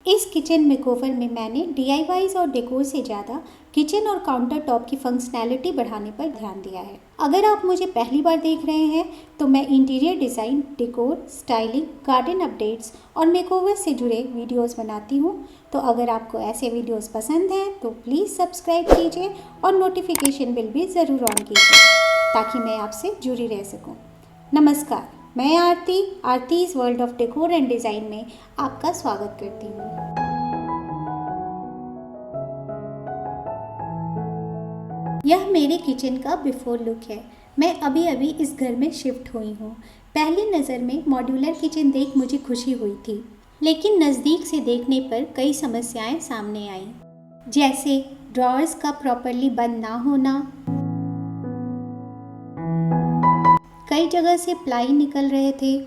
इस kitchen makeover में मैंने DIYs और डेकोर से ज़्यादा किचन और काउंटर टॉप की फंक्शनैलिटी बढ़ाने पर ध्यान दिया है। अगर आप मुझे पहली बार देख रहे हैं तो मैं interior design, decor, styling, garden updates और मेकओवर से जुड़े वीडियोस बनाती हूँ। तो अगर आपको ऐसे वीडियोस पसंद हैं तो प्लीज़ सब्सक्राइब कीजिए और नोटिफिकेशन बिल भी ज़रूर ऑन कीजिए ताकि मैं आपसे जुड़ी रह सकूँ। नमस्कार, मैं Aarti's world of decor and design में आपका स्वागत करती हूँ। यह मेरे किचन का बिफोर लुक है। मैं अभी इस घर में शिफ्ट हुई हूँ। पहली नज़र में मॉड्यूलर किचन देख मुझे खुशी हुई थी, लेकिन नज़दीक से देखने पर कई समस्याएं सामने आईं, जैसे ड्रॉअर्स का प्रॉपरली बंद ना होना, कई जगह से प्लाई निकल रहे थे,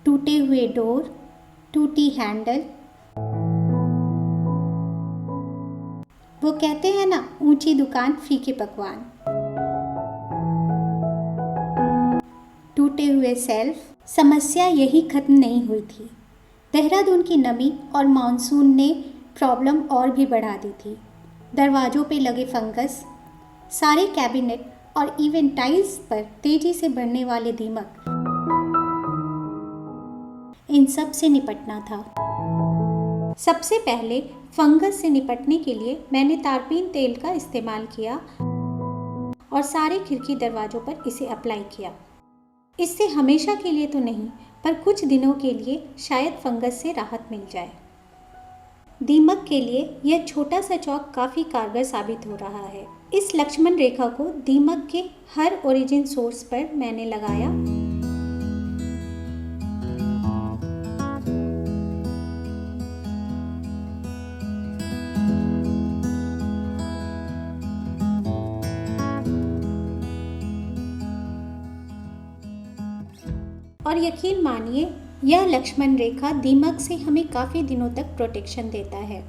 टूटे हुए डोर, टूटी हैंडल। वो कहते हैं ना, ऊंची दुकान फीके पकवान। टूटे हुए सेल्फ। समस्या यही खत्म नहीं हुई थी। देहरादून की नमी और मानसून ने प्रॉब्लम और भी बढ़ा दी थी। दरवाजों पे लगे फंगस, सारे कैबिनेट और इवन टाइल्स पर तेजी से बढ़ने वाले दीमक, इन सब से निपटना था। सबसे पहले फंगस से निपटने के लिए मैंने तारपीन तेल का इस्तेमाल किया और सारे खिड़की दरवाजों पर इसे अप्लाई किया। इससे हमेशा के लिए तो नहीं, पर कुछ दिनों के लिए शायद फंगस से राहत मिल जाए। दीमक के लिए यह छोटा सा चौक काफ़ी कारगर साबित हो रहा है। इस लक्ष्मण रेखा को दीमक के हर ओरिजिन सोर्स पर मैंने लगाया। और यकीन मानिए, यह लक्ष्मण रेखा दीमक से हमें काफ़ी दिनों तक प्रोटेक्शन देता है।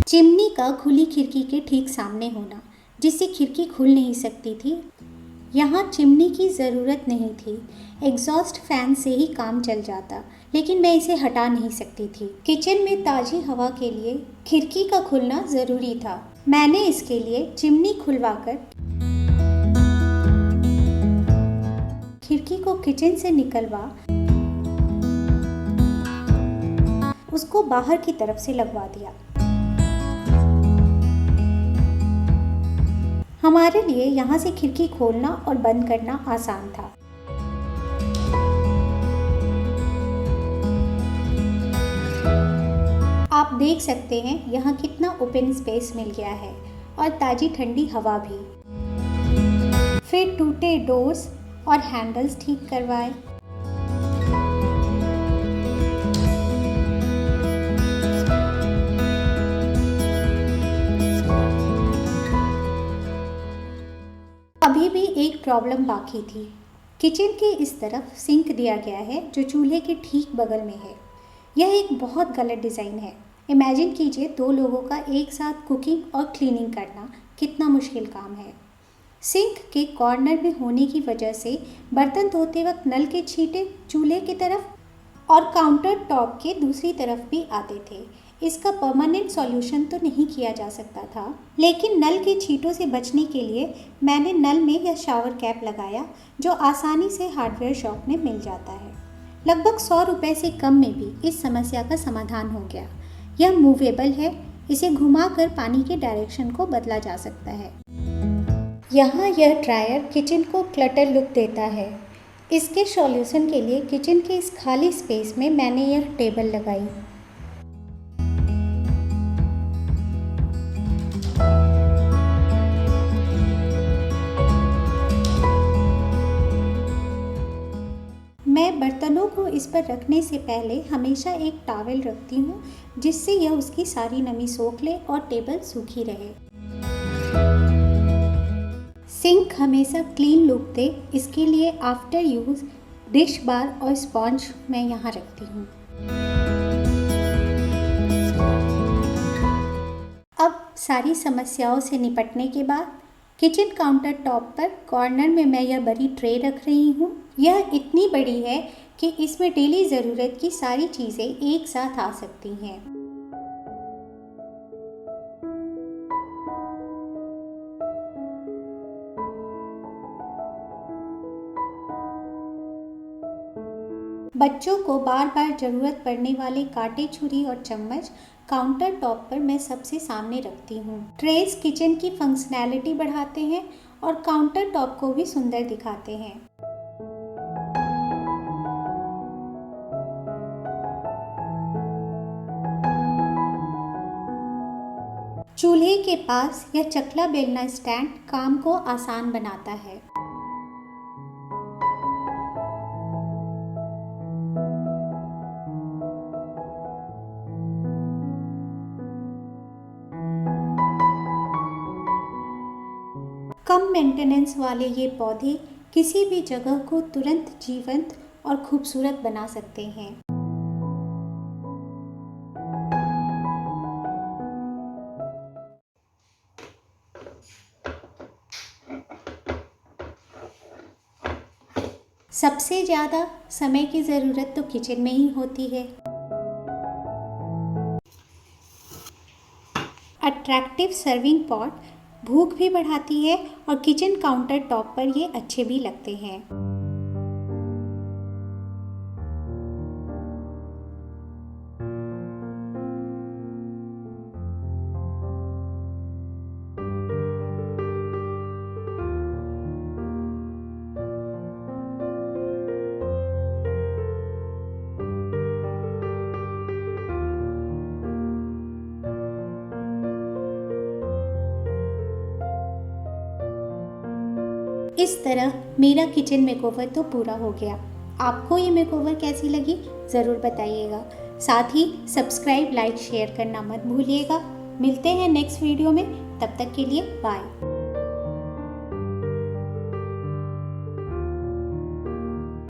चिमनी का खुली खिड़की के ठीक सामने होना, जिससे खिड़की खुल नहीं सकती थी। यहाँ चिमनी की ज़रूरत नहीं थी, एग्जॉस्ट फैन से ही काम चल जाता, लेकिन मैं इसे हटा नहीं सकती थी। किचन में ताज़ी हवा के लिए खिड़की का खुलना ज़रूरी था। मैंने इसके लिए चिमनी खुलवाकर खिड़की को किचन से निकलवा उसको बाहर की तरफ से लगवा दिया। हमारे लिए यहाँ से खिड़की खोलना और बंद करना आसान था। आप देख सकते हैं यहाँ कितना ओपन स्पेस मिल गया है और ताज़ी ठंडी हवा भी। फिर टूटे डोर्स और हैंडल्स ठीक करवाए। अभी भी एक प्रॉब्लम बाकी थी। किचन के इस तरफ सिंक दिया गया है जो चूल्हे के ठीक बगल में है। यह एक बहुत गलत डिज़ाइन है। इमेजिन कीजिए, 2 लोगों का एक साथ कुकिंग और क्लीनिंग करना कितना मुश्किल काम है। सिंक के कॉर्नर में होने की वजह से बर्तन धोते वक्त नल के छींटे चूल्हे की तरफ और काउंटर टॉप के दूसरी तरफ भी आते थे। इसका परमानेंट सॉल्यूशन तो नहीं किया जा सकता था, लेकिन नल के छींटों से बचने के लिए मैंने नल में यह शावर कैप लगाया, जो आसानी से हार्डवेयर शॉप में मिल जाता है। लगभग 100 रुपये से कम में भी इस समस्या का समाधान हो गया। यह मूवेबल है, इसे घुमाकर पानी के डायरेक्शन को बदला जा सकता है। यहाँ यह ड्रायर किचन को क्लटर लुक देता है। इसके सॉल्यूशन के लिए किचन के इस खाली स्पेस में मैंने यह टेबल लगाई। मैं बर्तनों को इस पर रखने से पहले हमेशा एक टॉवेल रखती हूँ, जिससे यह उसकी सारी नमी सोख ले और टेबल सूखी रहे। सिंक हमेशा क्लीन लुक दे, इसके लिए आफ्टर यूज़ डिश बार और स्पॉन्ज मैं यहाँ रखती हूँ। अब सारी समस्याओं से निपटने के बाद किचन काउंटर टॉप पर कॉर्नर में मैं यह बड़ी ट्रे रख रही हूँ। यह इतनी बड़ी है कि इसमें डेली ज़रूरत की सारी चीज़ें एक साथ आ सकती हैं। बच्चों को बार बार ज़रूरत पड़ने वाले कांटे, छुरी और चम्मच काउंटर टॉप पर मैं सबसे सामने रखती हूँ। ट्रेस किचन की फंक्शनैलिटी बढ़ाते हैं और काउंटर टॉप को भी सुंदर दिखाते हैं। चूल्हे के पास यह चकला बेलना स्टैंड काम को आसान बनाता है। कम मेंटेनेंस वाले ये पौधे किसी भी जगह को तुरंत जीवंत और खूबसूरत बना सकते हैं। सबसे ज़्यादा समय की ज़रूरत तो किचन में ही होती है। अट्रैक्टिव सर्विंग पॉट भूख भी बढ़ाती है और किचन काउंटर टॉप पर ये अच्छे भी लगते हैं। इस तरह मेरा किचन मेकओवर तो पूरा हो गया। आपको ये मेकओवर कैसी लगी ज़रूर बताइएगा। साथ ही सब्सक्राइब, लाइक, शेयर करना मत भूलिएगा। मिलते हैं नेक्स्ट वीडियो में, तब तक के लिए बाय।